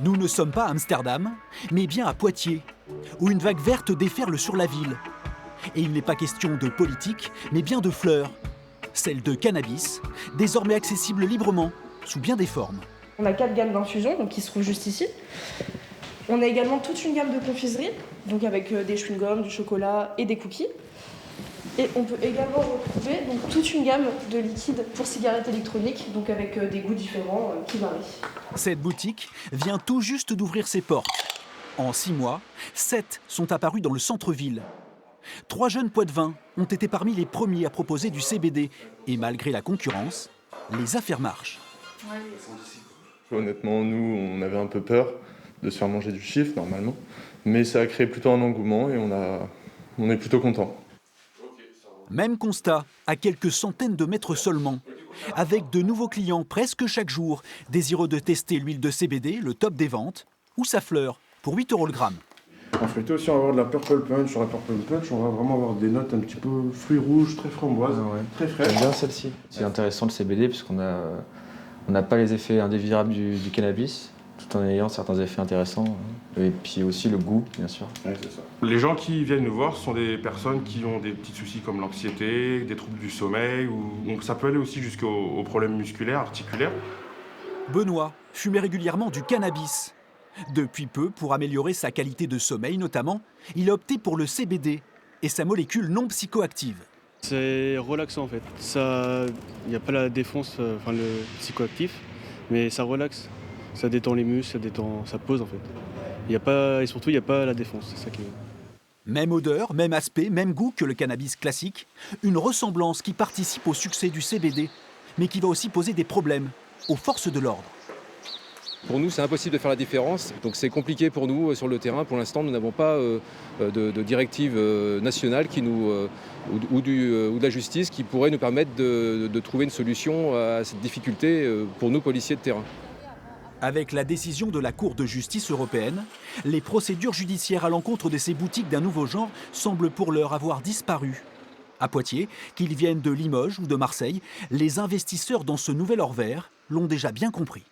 Nous ne sommes pas à Amsterdam, mais bien à Poitiers, où une vague verte déferle sur la ville. Et il n'est pas question de politique, mais bien de fleurs. Celle de cannabis, désormais accessible librement, sous bien des formes. On a 4 gammes d'infusions, donc qui se trouvent juste ici. On a également toute une gamme de confiseries, donc avec des chewing-gums, du chocolat et des cookies. Et on peut également retrouver donc, toute une gamme de liquides pour cigarettes électroniques, donc avec des goûts différents qui varient. Cette boutique vient tout juste d'ouvrir ses portes. En 6 mois, 7 sont apparus dans le centre-ville. 3 jeunes poitevins ont été parmi les premiers à proposer du CBD. Et malgré la concurrence, les affaires marchent. Honnêtement, nous, on avait un peu peur de se faire manger du chiffre, normalement. Mais ça a créé plutôt un engouement et on est plutôt content. Même constat, à quelques centaines de mètres seulement. Avec de nouveaux clients presque chaque jour, désireux de tester l'huile de CBD, le top des ventes, ou sa fleur, pour 8 € le gramme. En fruité aussi, on va avoir de la Purple Punch. Sur la Purple Punch, on va vraiment avoir des notes un petit peu fruits rouges, très framboises, très fraîches. J'aime bien celle-ci. C'est intéressant le CBD puisqu'on n'a pas les effets indésirables du cannabis, tout en ayant certains effets intéressants. Et puis aussi le goût, bien sûr. Ouais, c'est ça. Les gens qui viennent nous voir sont des personnes qui ont des petits soucis comme l'anxiété, des troubles du sommeil, donc ça peut aller aussi jusqu'aux problèmes musculaires, articulaires. Benoît fumait régulièrement du cannabis. Depuis peu, pour améliorer sa qualité de sommeil notamment, il a opté pour le CBD et sa molécule non psychoactive. C'est relaxant en fait. Il n'y a pas la défonce, le psychoactif, mais ça relaxe. Ça détend les muscles, ça pose en fait. Et surtout, il n'y a pas la défonce, c'est ça qui est... Même odeur, même aspect, même goût que le cannabis classique. Une ressemblance qui participe au succès du CBD, mais qui va aussi poser des problèmes aux forces de l'ordre. Pour nous, c'est impossible de faire la différence, donc c'est compliqué pour nous sur le terrain. Pour l'instant, nous n'avons pas de directive nationale ou de la justice qui pourrait nous permettre de trouver une solution à cette difficulté pour nous, policiers de terrain. Avec la décision de la Cour de justice européenne, les procédures judiciaires à l'encontre de ces boutiques d'un nouveau genre semblent pour l'heure avoir disparu. À Poitiers, qu'ils viennent de Limoges ou de Marseille, les investisseurs dans ce nouvel or vert l'ont déjà bien compris.